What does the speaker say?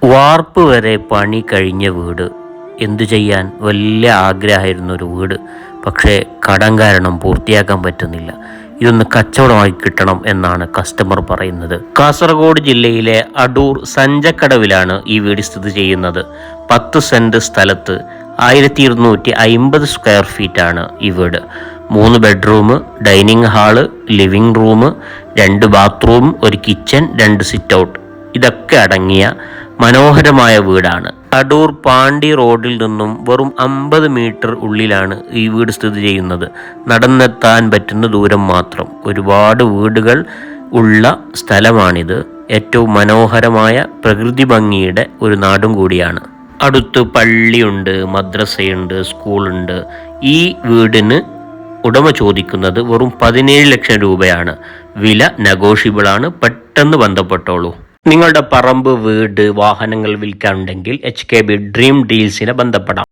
വാർപ്പ് വരെ പണി കഴിഞ്ഞ വീട്. എന്തു ചെയ്യാൻ, വലിയ ആഗ്രഹമായിരുന്നു ഒരു വീട്. പക്ഷേ കടം കാരണം പൂർത്തിയാക്കാൻ പറ്റുന്നില്ല. ഇതൊന്ന് കച്ചവടമായി കിട്ടണം എന്നാണ് കസ്റ്റമർ പറയുന്നത്. കാസർഗോഡ് ജില്ലയിലെ അടൂർ സഞ്ചക്കടവിലാണ് ഈ വീട് സ്ഥിതി ചെയ്യുന്നത്. 10 സെന്റ് സ്ഥലത്ത് 1250 സ്ക്വയർ ഫീറ്റാണ് ഈ വീട്. 3 bedroom, dining hall, living room, 2 bathroom, ഒരു കിച്ചൺ, 2 സിറ്റ് ഔട്ട്, ഇതൊക്കെ അടങ്ങിയ മനോഹരമായ വീടാണ്. അടൂർ പാണ്ടി റോഡിൽ നിന്നും വെറും 50 മീറ്റർ ഉള്ളിലാണ് ഈ വീട് സ്ഥിതി ചെയ്യുന്നത്. നടന്നെത്താൻ പറ്റുന്ന ദൂരം മാത്രം. ഒരുപാട് വീടുകൾ ഉള്ള സ്ഥലമാണിത്. ഏറ്റവും മനോഹരമായ പ്രകൃതി ഭംഗിയുടെ ഒരു നാടും കൂടിയാണ്. അടുത്ത് പള്ളിയുണ്ട്, മദ്രസയുണ്ട്, സ്കൂളുണ്ട്. ഈ വീടിന് ഉടമ ചോദിക്കുന്നത് വെറും 17 ലക്ഷം രൂപയാണ്. വില നെഗോഷ്യബിളാണ്. പെട്ടെന്ന് ബന്ധപ്പെട്ടോളൂ. നിങ്ങളുടെ പറമ്പ്, വീട്, വാഹനങ്ങൾ വിൽക്കാനുണ്ടെങ്കിൽ HKB ഡ്രീം ഡീൽസിനെ ബന്ധപ്പെടാം.